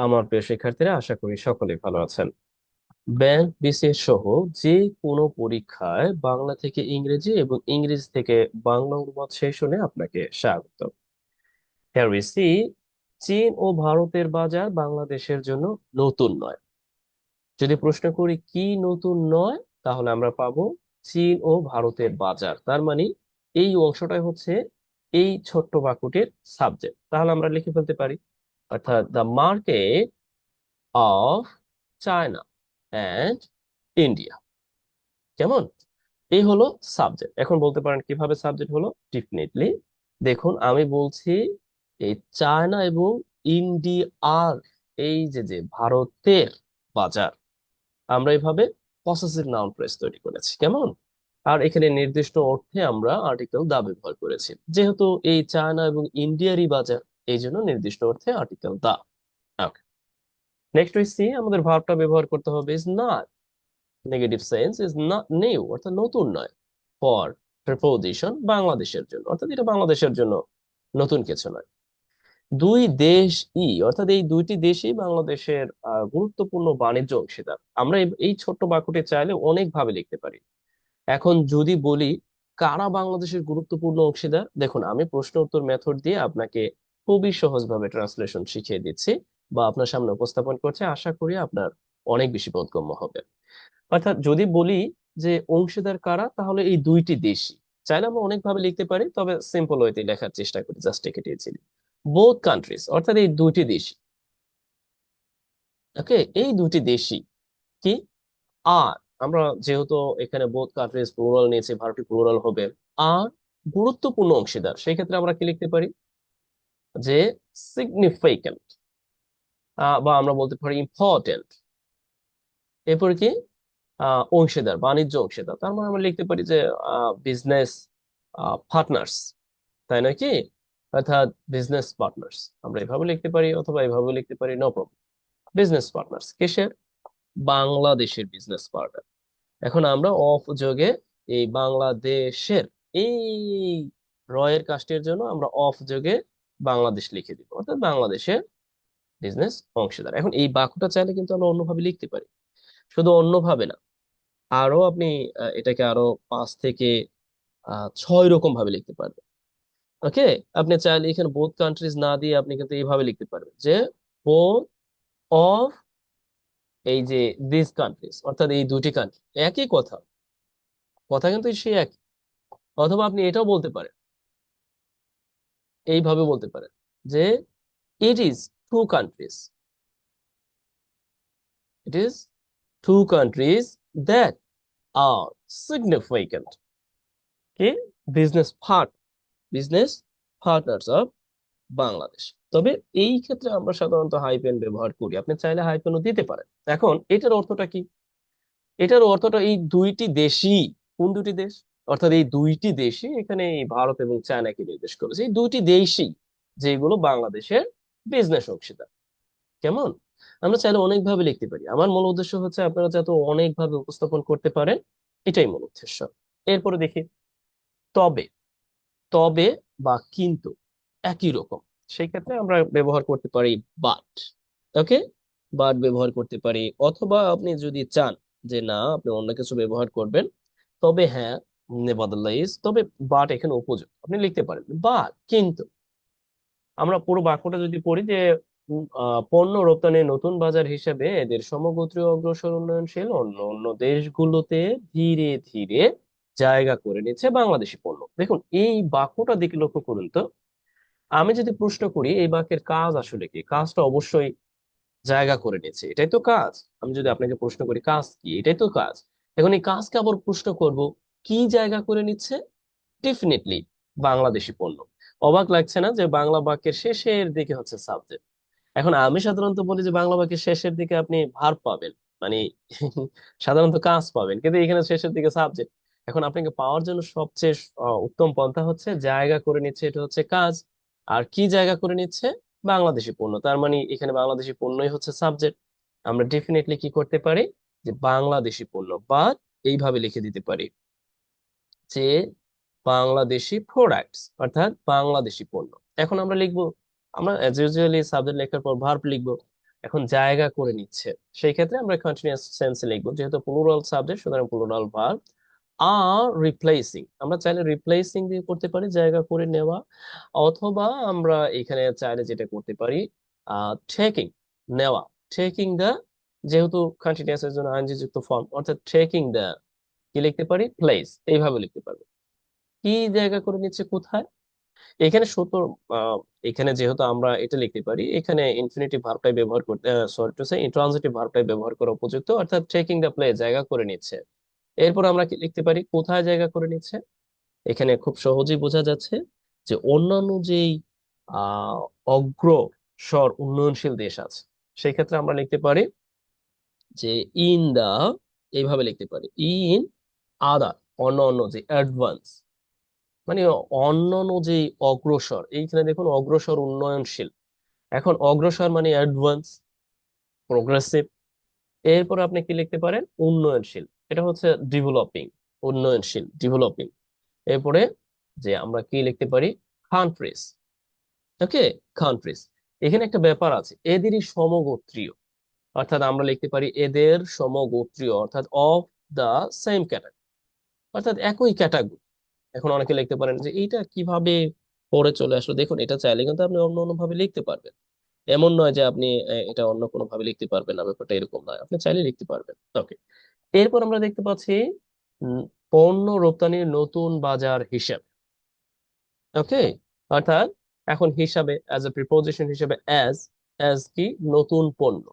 আমার প্রিয় শিক্ষার্থীরা, আশা করি সকলেই ভালো আছেন। ব্যাংক বিসিএস সহ যে কোনো পরীক্ষায় বাংলা থেকে ইংরেজি এবং ইংরেজি থেকে বাংলা অনুবাদ সেশনে আপনাকে স্বাগত। Here we see, চীন ও ভারতের বাজার বাংলাদেশের জন্য নতুন নয়। যদি প্রশ্ন করি কি নতুন নয়, তাহলে আমরা পাবো চীন ও ভারতের বাজার। তার মানে এই অংশটাই হচ্ছে এই ছোট্ট বাক্যটির সাবজেক্ট। তাহলে আমরা লিখে ফেলতে পারি, অর্থাৎ the market of China and India. কেমন? এই হলো সাবজেক্ট। এখন বলতে পারেন কিভাবে সাবজেক্ট হলো। ডেফিনেটলি দেখুন, আমি বলছি এই চায়না এবং ইন্ডিয়ার, এই যে যে ভারতের বাজার, আমরা এইভাবে পসেসিভ নাউন ফ্রেজ তৈরি করেছি। কেমন? আর এখানে নির্দিষ্ট অর্থে আমরা আর্টিকেল দা ব্যবহার করেছি, যেহেতু এই চায়না এবং ইন্ডিয়ারই বাজার, এই জন্য নির্দিষ্ট অর্থে article the. Okay, next we see, আমাদের ভার্বটা ব্যবহার করতে হবে is not. Negative sense is not new, অর্থাৎ নতুন নয়। ফর প্রিপোজিশন, বাংলাদেশের জন্য, অর্থাৎ এটা বাংলাদেশের জন্য নতুন কিছু নয়। দুই দেশ অর্থাৎ এই দুইটি দেশই বাংলাদেশের গুরুত্বপূর্ণ বাণিজ্য অংশীদার। আমরা এই ছোট্ট বাক্যটি চাইলে অনেক ভাবে লিখতে পারি। এখন যদি বলি কারা বাংলাদেশের গুরুত্বপূর্ণ অংশীদার, দেখুন আমি প্রশ্ন উত্তর মেথড দিয়ে আপনাকে খুবই সহজভাবে ট্রান্সলেশন শিখিয়ে দিচ্ছি বা আপনার সামনে উপস্থাপন করছে, আশা করি আপনার অনেক বেশি বোধগম্য হবে। অর্থাৎ যদি বলি যে অংশীদার কারা, তাহলে এই দুইটি দেশই। চাইলে আমরা অনেক ভাবে লিখতে পারি, তবে সিম্পল ওয়েতে লেখার চেষ্টা করি, just take it easily. Both countries, অর্থাৎ এই দুইটি দেশই। ওকে, এই দুইটি দেশই কি? আর আমরা যেহেতু এখানে বোথ কান্ট্রিজ প্লুরাল নিয়েছি, ভার্বটি প্লুরাল হবে। আর গুরুত্বপূর্ণ অংশীদার, সেই ক্ষেত্রে আমরা কি লিখতে পারি যে সিগনিফিক্যান্ট, বা আমরা বলতে পারি ইম্পর্টেন্ট। এরপর কি? অংশীদার, বাণিজ্য অংশীদার, তার মানে আমরা লিখতে পারি যে বিজনেস পার্টনার্স, তাই নয় কি? অর্থাৎ বিজনেস পার্টনার্স আমরা এভাবে লিখতে পারি, অথবা এভাবে লিখতে পারি, নো প্রবলেম। বিজনেস পার্টনার্স কিসের? বাংলাদেশের বিজনেস পার্টনার। এখন আমরা অফ যোগে এই বাংলাদেশের, এই রয়ের কাজটির জন্য আমরা অফ যোগে বাংলাদেশ লিখে দিব, অর্থাৎ বাংলাদেশের বিজনেস অংশীদার। এখন এই বাক্যটা চাইলে কিন্তু আমরা অন্যভাবে লিখতে পারি। শুধু অন্যভাবে না, আরো আপনি এটাকে আরো 5 থেকে 6 রকম ভাবে লিখতে পারবেন। ওকে, আপনি চাইলে এখানে বোথ কান্ট্রিজ না দিয়ে আপনি কিন্তু এইভাবে লিখতে পারবেন যে বোথ অফ, এই যে দিস কান্ট্রিজ, অর্থাৎ এই দুটি কান্ট্রি। একই কথা, কথা কিন্তু সেই একই। অথবা আপনি এটাও বলতে পারেন, এইভাবে বলতে পারেন যে it is two countries, it is two countries that are significant, কি? Business part, business partners of Bangladesh. তবে এই ক্ষেত্রে আমরা সাধারণত হাইপেন ব্যবহার করি, আপনি চাইলে হাইপেনও দিতে পারেন। এখন এটার অর্থটা কি? এটার অর্থটা এই দুইটি দেশই, কোন দুটি দেশ? অর্থাৎ এই দুইটি দেশই, এখানে এই ভারত এবং চায়নাকে নির্দেশ করেছে, এই দুইটি দেশই যেগুলো বাংলাদেশের বিজনেস অংশীদার। কেমন? আমরা চাইলে অনেকভাবে লিখতে পারি। আমার মূল উদ্দেশ্য হচ্ছে আপনারা যাতে অনেকভাবে উপস্থাপন করতে পারেন, এটাই মূল উদ্দেশ্য। এরপরে দেখি, তবে, তবে বা কিন্তু একই রকম, সেই ক্ষেত্রে আমরা ব্যবহার করতে পারি বাট। ওকে, বাট ব্যবহার করতে পারি, অথবা আপনি যদি চান যে না আপনি অন্য কিছু ব্যবহার করবেন, তবে হ্যাঁ, নেভারদারলেস, তবে বাট এখানে উপযোগ, আপনি লিখতে পারেন বাট কিন্তু। আমরা পুরো বাক্যটা যদি পড়ি যে পণ্য রপ্তানির নতুন বাজার হিসেবে এদের সমগোত্রীয় অগ্রসর উন্নয়নশীল অন্য অন্য দেশগুলোতে ধীরে ধীরে জায়গা করে নিচ্ছে বাংলাদেশি পণ্য। দেখুন এই বাক্যটা দিকে লক্ষ্য করুন তো। আমি যদি প্রশ্ন করি এই বাক্যের কাজ আসলে কি, কাজটা অবশ্যই জায়গা করে নিচ্ছে, এটাই তো কাজ। আমি যদি আপনাকে প্রশ্ন করি কাজ কি, এটাই তো কাজ। এখন এই কাজকে আবার প্রশ্ন করব কি জায়গা করে নিচ্ছে, ডেফিনেটলি বাংলাদেশি পণ্য। অবাক লাগছে না যে বাংলা বাক্যের শেষের দিকে হচ্ছে সাবজেক্ট। এখন আমি সাধারণত বলি যে বাংলা বাক্যের শেষের দিকে আপনি ভার্ব পাবেন, মানে সাধারণত কাজ পাবেন, কিন্তু এখানে শেষের দিকে সাবজেক্ট। এখন আপনাকে পাওয়ার জন্য সবচেয়ে উত্তম পন্থা হচ্ছে জায়গা করে নিচ্ছে, এটা হচ্ছে কাজ। আর কি জায়গা করে নিচ্ছে? বাংলাদেশি পণ্য, তার মানে এখানে বাংলাদেশি পণ্যই হচ্ছে সাবজেক্ট। আমরা ডেফিনেটলি কি করতে পারি যে বাংলাদেশি পণ্য, বা এইভাবে লিখে দিতে পারি যে বাংলাদেশি প্রোডাক্টস, অর্থাৎ বাংলাদেশি পণ্য। এখন আমরা লিখবো, আমরা অ্যাজ ইউজুয়ালি সাবজেক্ট লেখার পর ভার্ব লিখবো। এখন জায়গা করে নিচ্ছে, সেই ক্ষেত্রে আমরা কন্টিনিউয়াস টেন্সে লিখবো, যেহেতু প্লুরাল সাবজেক্ট সুতরাং প্লুরাল ভার্ব। আর রিপ্লেসিং, আমরা চাইলে রিপ্লেসিং দিয়ে করতে পারি জায়গা করে নেওয়া, অথবা আমরা এখানে চাইলে যেটা করতে পারি টেকিং, নেওয়া। টেকিং দ্য, যেহেতু কন্টিনিউয়াস এর জন্য আইএনজি যুক্ত ফর্ম, অর্থাৎ টেকিং দ্য কি লিখতে পারি, প্লেস, এইভাবে লিখতে পারবো। কি জায়গা করে নিচ্ছে, কোথায়। এখানে সত্য, আহ, এখানে যেহেতু আমরা এটা লিখতে পারি, এখানে ইনফিনিটিভ ভার্বটাই ব্যবহার করতে, সরি টু সে ইন্ট্রানজিটিভ ভার্বটাই ব্যবহার করা উপযুক্ত, অর্থাৎ টেকিং দ্য প্লেস, জায়গা করে নিচ্ছে। এরপর আমরা কি লিখতে পারি, কোথায় জায়গা করে নিচ্ছে। এখানে খুব সহজেই বোঝা যাচ্ছে যে অন্যান্য যেই আহ অগ্রসর উন্নয়নশীল দেশ আছে, সেই ক্ষেত্রে আমরা লিখতে পারি যে ইন দা, এইভাবে লিখতে পারি, ইন আদার, অন্যান্য যে অ্যাডভান্স, মানে অন্যান্য যে অগ্রসর, এইখানে দেখুন অগ্রসর উন্নয়নশীল, এখন অগ্রসর মানে অ্যাডভান্স, প্রোগ্রেসিভ। এরপর আপনি কি লিখতে পারেন, উন্নয়নশীল, এটা হচ্ছে ডেভেলপিং, উন্নয়নশীল ডেভেলপিং। এরপরে যে আমরা কি লিখতে পারি, কান্ট্রিজ। ওকে, কান্ট্রিজ। এখানে একটা ব্যাপার আছে, এদেরই সমগোত্রীয়, অর্থাৎ আমরা লিখতে পারি এদের সমগোত্রীয়, অর্থাৎ অফ দা সেম ক্যাটাগরি, অর্থাৎ একই ক্যাটাগরি। এখন অনেকে লিখতে পারেন যে এইটা কিভাবে পড়ে চলে আসলো, দেখুন এটা চাইলে কিন্তু আপনি অন্য অন্য ভাবে লিখতে পারবেন, এমন নয় যে আপনি এটা অন্য কোনো ভাবে লিখতে পারবেন না, ব্যাপারটা এরকম নয়, আপনি চাইলে লিখতে পারবেন। ওকে, এরপর আমরা দেখতে পাচ্ছি উম, পণ্য রপ্তানির নতুন বাজার হিসাব। ওকে, অর্থাৎ এখন হিসাবে, অ্যাজ এ প্রিপোজিশন হিসাবে, অ্যাজ, অ্যাজ কি, নতুন পণ্য,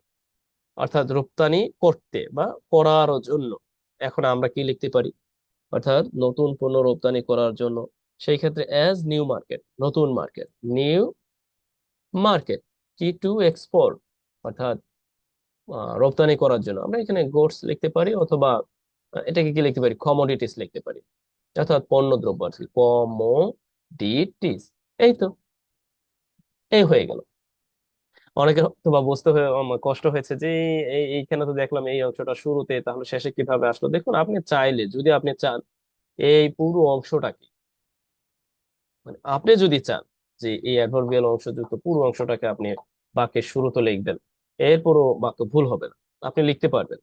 অর্থাৎ রপ্তানি করতে বা করার জন্য। এখন আমরা কি লিখতে পারি, অর্থাৎ নতুন পণ্য রপ্তানি করার জন্য, সেই ক্ষেত্রে অ্যাজ নিউ মার্কেট, নতুন মার্কেট, নিউ মার্কেট, কি, টু এক্সপোর্ট, অর্থাৎ রপ্তানি করার জন্য আমরা এখানে গুডস লিখতে পারি, অথবা এটাকে কি লিখতে পারি, কমোডিটিস লিখতে পারি, অর্থাৎ পণ্য দ্রব্য আর কি, কমোডিটিস। এই তো, এই হয়ে গেল। অনেকের হয়তো বা বুঝতে হয়ে কষ্ট হয়েছে যে এইখানে তো দেখলাম এই অংশটা শুরুতে, তাহলে শেষে কিভাবে আসলো। দেখুন আপনি চাইলে, যদি আপনি চান, এই পুরো অংশটাকে, মানে আপনি যদি চান যে এই অ্যাডভার্বিয়াল অংশযুক্ত পুরো অংশটাকে আপনি বাক্যের শুরুতে লিখবেন, এরপরও বাক্য ভুল হবে না, আপনি লিখতে পারবেন।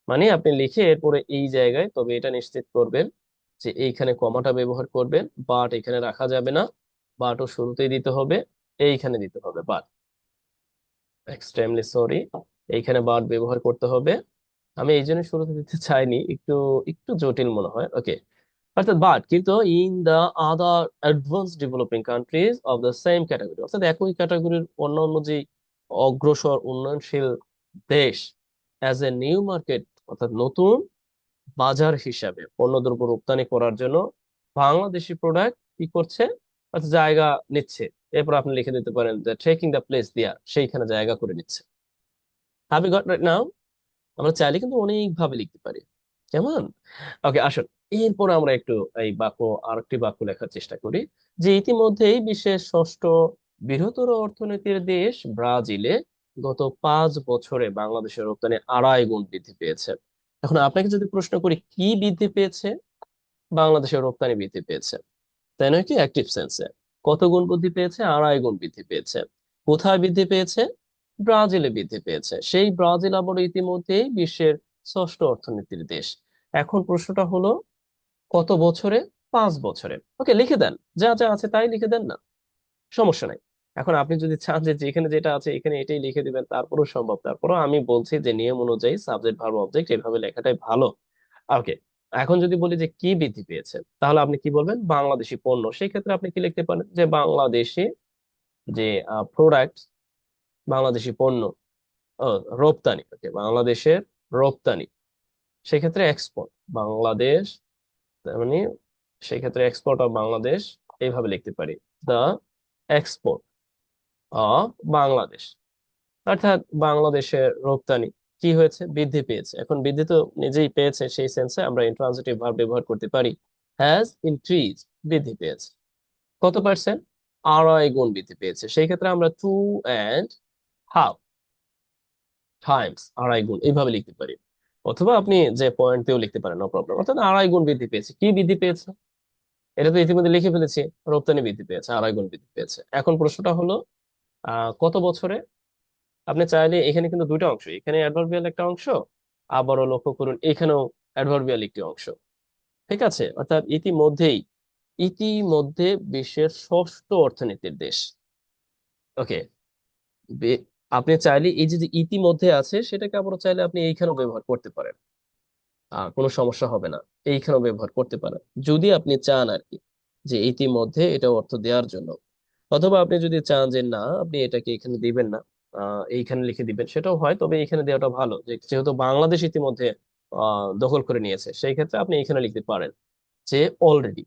মানে আপনি লিখে এরপরে এই জায়গায় তবে এটা নিশ্চিত করবেন যে এইখানে কমাটা ব্যবহার করবেন, বাট এখানে রাখা যাবে না, বাটও শুরুতেই দিতে হবে, এইখানে দিতে হবে বাট, এক্সট্রিমলি সরি, এইখানে বাট ব্যবহার করতে হবে। আমি এই জন্য শুরুতে দিতে চাইনি, একটু একটু জটিল মনে হয়। ওকে, অর্থাৎ বাট কিন্তু in the other advance developing countries of the same category, অর্থাৎ একই ক্যাটাগরির অন্যান্য যে অগ্রসর উন্নয়নশীল দেশ, অ্যাজ এ নিউ মার্কেট, অর্থাৎ নতুন বাজার হিসাবে পণ্যদ্রব্য রপ্তানি করার জন্য বাংলাদেশি প্রোডাক্ট কি করছে, অর্থাৎ জায়গা নিচ্ছে। এরপর আপনি লিখে দিতে পারেন যে টেকিং দ্য প্লেস দিয়া, সেইখানে জায়গা করে নিচ্ছে। Have you got right now. আমরা চাইলে কিন্তু অনেক ভাবে লিখতে পারি, কেমন। ওকে, আসুন এরপর আমরা একটু এই বাক্য, আরেকটি বাক্য লেখার চেষ্টা করি, যে ইতিমধ্যেই বিশ্বের ষষ্ঠ বৃহত্তর অর্থনীতির দেশ ব্রাজিলে গত 5 বছরে বাংলাদেশের রপ্তানি 2.5 গুণ বৃদ্ধি পেয়েছে। এখন আপনাকে যদি প্রশ্ন করি কি বৃদ্ধি পেয়েছে, বাংলাদেশের রপ্তানি বৃদ্ধি পেয়েছে, তাই নয় কি, অ্যাক্টিভ সেন্সে। কত গুণ বৃদ্ধি পেয়েছে, 2.5 গুণ বৃদ্ধি পেয়েছে। কোথায় বৃদ্ধি পেয়েছে, ব্রাজিলে বৃদ্ধি পেয়েছে। সেই ব্রাজিল আবার ইতিমধ্যেই বিশ্বের ষষ্ঠ অর্থনীতির দেশ। এখন প্রশ্নটা হলো কত বছরে, 5 বছরে। ওকে, লিখে দেন, যা যা আছে তাই লিখে দেন না, সমস্যা নাই। এখন আপনি যদি চান যে যেখানে যেটা আছে এখানে এটাই লিখে দিবেন, তারপরও সম্ভব। তারপরও আমি বলছি যে নিয়ম অনুযায়ী সাবজেক্ট ভার্ব অবজেক্ট এভাবে লেখাটাই ভালো। ওকে, এখন যদি বলি যে কি বৃদ্ধি পেয়েছে, তাহলে আপনি কি বলবেন, বাংলাদেশি পণ্য। সেই ক্ষেত্রে আপনি কি লিখতে পারেন, যে বাংলাদেশি যে প্রোডাক্ট, বাংলাদেশি পণ্য, রপ্তানি। ওকে, বাংলাদেশের রপ্তানি, সেক্ষেত্রে এক্সপোর্ট, বাংলাদেশ, তার মানে সেক্ষেত্রে এক্সপোর্ট অফ বাংলাদেশ, এইভাবে লিখতে পারি, দা এক্সপোর্ট অফ বাংলাদেশ, অর্থাৎ বাংলাদেশের রপ্তানি কি হয়েছে, বৃদ্ধি পেয়েছে। এখন বৃদ্ধি তো নিজেই পেয়েছে, সেই সেন্সে আমরা ইন্ট্রান্সিটিভ ভার্ব ব্যবহার করতে পারি, হ্যাজ ইনক্রিজ, বৃদ্ধি পেয়েছে। কত পার্সেন্ট, 2.5 গুণ বৃদ্ধি পেয়েছে। সেই ক্ষেত্রে আমরা 2.5 টাইমস, 2.5 গুণ, এইভাবে লিখতে পারি। অথবা আপনি যে পয়েন্ট দিয়েও লিখতে পারেন, নো প্রবলেম। অর্থাৎ 2.5 গুণ বৃদ্ধি পেয়েছে, কি বৃদ্ধি পেয়েছে, এটা তো ইতিমধ্যে লিখে ফেলেছি, রপ্তানি বৃদ্ধি পেয়েছে, 2.5 গুণ বৃদ্ধি পেয়েছে। এখন প্রশ্নটা হলো কত বছরে, আপনি চাইলে এখানে কিন্তু দুইটা অংশ, এখানে অ্যাডভার্বিয়াল একটা অংশ, আবারও লক্ষ্য করুন এখানেও অ্যাডভার্বিয়াল একটি অংশ। ঠিক আছে, অর্থাৎ ইতিমধ্যেই, ইতিমধ্যে বিশ্বের ষষ্ঠ অর্থনীতির দেশ। ওকে, আপনি চাইলে এই যে যে ইতিমধ্যে আছে সেটাকে আবারও চাইলে আপনি এইখানেও ব্যবহার করতে পারেন, কোনো সমস্যা হবে না, এইখানেও ব্যবহার করতে পারেন যদি আপনি চান আর কি, যে ইতিমধ্যে এটা অর্থ দেওয়ার জন্য। অথবা আপনি যদি চান যে না আপনি এটাকে এখানে দিবেন না, এইখানে লিখে দিবেন, সেটাও হয়, তবে এখানে দেওয়াটা ভালো, যে যেহেতু বাংলাদেশ ইতিমধ্যে দখল করে নিয়েছে, সেই ক্ষেত্রে আপনি এখানে লিখতে পারেন যে অলরেডি,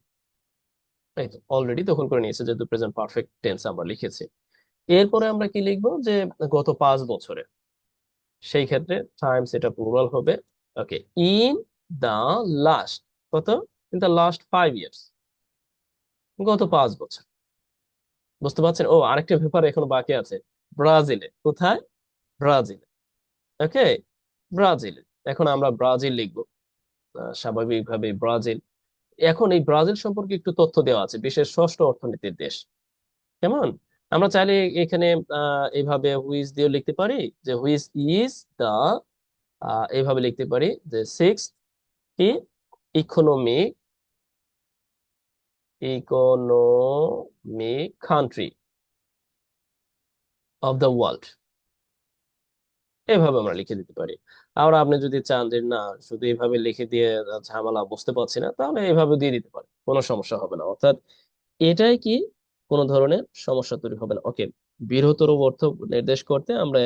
এই তো অলরেডি দখল করে নিয়েছে, যেহেতু প্রেজেন্ট পারফেক্ট টেন্স আমরা লিখেছি। এরপরে আমরা কি লিখবো, যে গত 5 বছরে, সেই ক্ষেত্রে টাইমস এটা প্লুরাল হবে। ওকে, ইন দা লাস্ট, কত, ইন দা লাস্ট 5 ইয়ার্স, গত 5 বছর। বুঝতে পারছেন? ও আরেকটা ব্যাপার এখনো বাকি আছে, ব্রাজিলে, কোথায়, ব্রাজিলে। ওকে, ব্রাজিলে, এখন আমরা ব্রাজিল লিখবো, স্বাভাবিকভাবে ব্রাজিল। এখন এই ব্রাজিল সম্পর্কে একটু তথ্য দেওয়া আছে, বিশ্বের ষষ্ঠ অর্থনীতির দেশ। কেমন, আমরা চাইলে এখানে এইভাবে হুইজ দিয়ে লিখতে পারি, যে হুইজ ইজ দা, এইভাবে লিখতে পারি যে সিক্স কি, economic, economic country of the world, এভাবে আমরা লিখে দিতে পারি। আর আপনি যদি চান যে না শুধু এইভাবে লিখে দিয়ে ঝামেলা, বুঝতে পারছি না, তাহলে এইভাবে দিয়ে দিতে পারে, কোনো সমস্যা হবে না। অর্থাৎ এটাই কি, কোনো ধরনের সমস্যা তৈরি হবে না। ওকে, বৃহত্তর অর্থ নির্দেশ করতে আমরা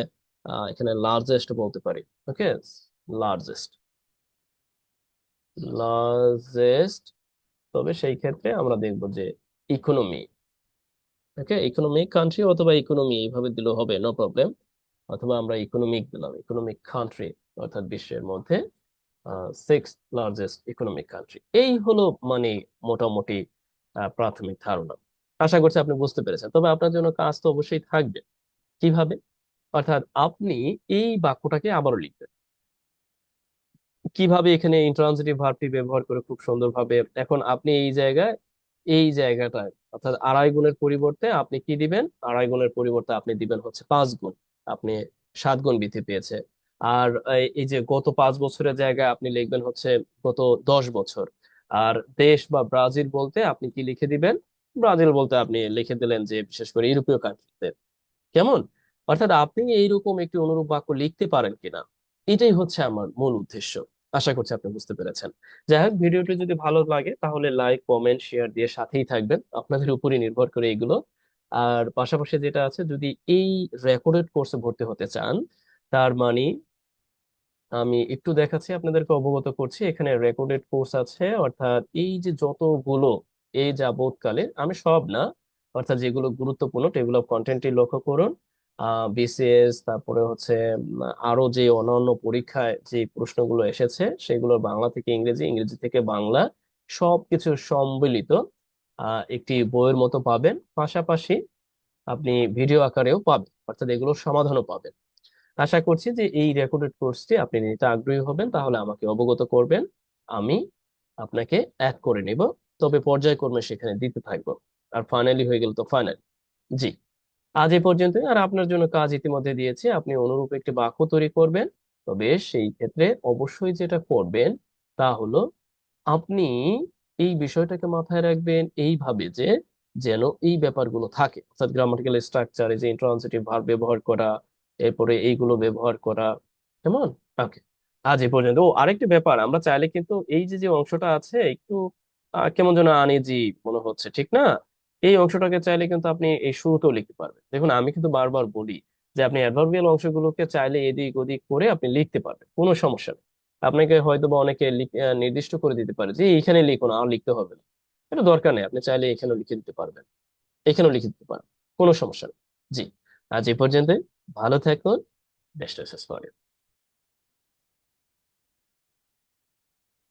এখানে লার্জেস্ট বলতে পারি। ওকে, লার্জেস্ট, লার্জেস্ট, তবে সেই ক্ষেত্রে আমরা দেখবো যে ইকোনমি। ওকে, ইকোনমিক কান্ট্রি অথবা ইকোনমি এইভাবে দিলেও হবে, নো প্রবলেম। অথবা আমরা ইকোনমিক দিলাম, ইকোনমিক কান্ট্রি, অর্থাৎ বিশ্বের মধ্যে সিক্স লার্জেস্ট ইকোনমিক কান্ট্রি। এই হলো মানে মোটামুটি প্রাথমিক ধারণা। আশা করছি আপনি বুঝতে পেরেছেন, তবে আপনার জন্য কাজ তো অবশ্যই থাকবে। কিভাবে, অর্থাৎ আপনি এই বাক্যটাকে আবারও লিখবেন, কিভাবে এখানে ইন্ট্রানজিটিভ ভার্বটি ব্যবহার করে খুব সুন্দরভাবে। এখন আপনি এই জায়গায়, এই জায়গাটায়, অর্থাৎ আড়াই গুণের পরিবর্তে আপনি কি দিবেন, আড়াই গুণের পরিবর্তে আপনি দিবেন হচ্ছে 5 গুণ, আপনি 7 গুণ বৃদ্ধি পেয়েছে। আর এই যে গত 5 বছরের জায়গায় আপনি লিখবেন হচ্ছে গত 10 বছর। আর দেশ বা ব্রাজিল বলতে আপনি কি লিখে দিবেন, ব্রাজিল বলতে আপনি লিখে দিলেন যে বিশেষ করে ইউরোপীয় কান্ট্রিতে। কেমন, অর্থাৎ আপনি এইরকম একটি অনুরূপ বাক্য লিখতে পারেন কিনা, এটাই হচ্ছে আমার মূল উদ্দেশ্য। আশা করছি আপনি বুঝতে পেরেছেন। যাই হোক, ভিডিওটি যদি ভালো লাগে তাহলে লাইক কমেন্ট শেয়ার দিয়ে সাথেই থাকবেন, আপনাদের উপরই নির্ভর করে এগুলো। আর পাশাপাশি যেটা আছে, যদি এই রেকর্ডেড কোর্সে ভর্তি হতে চান, তার মানে আমি একটু দেখাচ্ছি, আপনাদেরকে অবগত করছি, এখানে রেকর্ডেড কোর্স আছে, অর্থাৎ এই যে যতগুলো এই যাবৎকালে, আমি সব না, অর্থাৎ যেগুলো গুরুত্বপূর্ণ টেবিল অফ কন্টেন্টটি লক্ষ্য করুন, বিসিএস, তারপরে হচ্ছে আরো যে অন্যান্য পরীক্ষায় যে প্রশ্নগুলো এসেছে, সেগুলো বাংলা থেকে ইংরেজি, ইংরেজি থেকে বাংলা, সবকিছু সম্মিলিত একটি বইয়ের মতো পাবেন। পাশাপাশি আপনি ভিডিও আকারেও পাবেন, অর্থাৎ এগুলোর সমাধানও পাবেন। আশা করছি যে এই রেকর্ডেড কোর্সটি আপনি নিতে আগ্রহী হবেন, তাহলে আমাকে অবগত করবেন, আমি আপনাকে অ্যাড করে নিব, তবে পর্যায়ক্রমে সেখানে দিতে থাকবো। আর ফাইনালি হয়ে গেল তো ফাইনাল। জি, আজ এই পর্যন্ত। আর আপনার জন্য কাজ ইতিমধ্যে দিয়েছি, আপনি অনুরূপ একটি বাক্য তৈরি করবেন। তবে সেই ক্ষেত্রে অবশ্যই যেটা করবেন তা হলো, আপনি এই বিষয়টাকে মাথায় রাখবেন এইভাবে যে যেন এই ব্যাপারগুলো থাকে, অর্থাৎ গ্রামাটিক্যাল স্ট্রাকচারে যে ইন্ট্রান্সিটিভ ভার্ব ব্যবহার করা, এরপরে এইগুলো ব্যবহার করা। কেমন, ওকে, আজ এই পর্যন্ত। ও আরেকটা ব্যাপার, আমরা চাইলে কিন্তু এই যে যে অংশটা আছে একটু কেমন যেন আনইজি মনে হচ্ছে, ঠিক না, এই অংশটাকে চাইলে কিন্তু আপনি এই শুরুতেও লিখতে পারবেন। দেখুন আমি কিন্তু বারবার বলি যে আপনি অ্যাডভার্বিয়াল অংশগুলোকে চাইলে এদিক ওদিক করে আপনি লিখতে পারবেন, কোনো সমস্যা নেই। আপনাকে হয়তো বা অনেকে নির্দিষ্ট করে দিতে পারে যে এইখানে লিখুন, আর লিখতে হবে না, এটা দরকার নেই, আপনি চাইলে এখানেও লিখে দিতে পারবেন, এখানেও লিখে দিতে পারেন, কোনো সমস্যা নেই। জি, আজ এই পর্যন্ত, ভালো থাকুন, বেস্ট উইশেস ফর ইউ।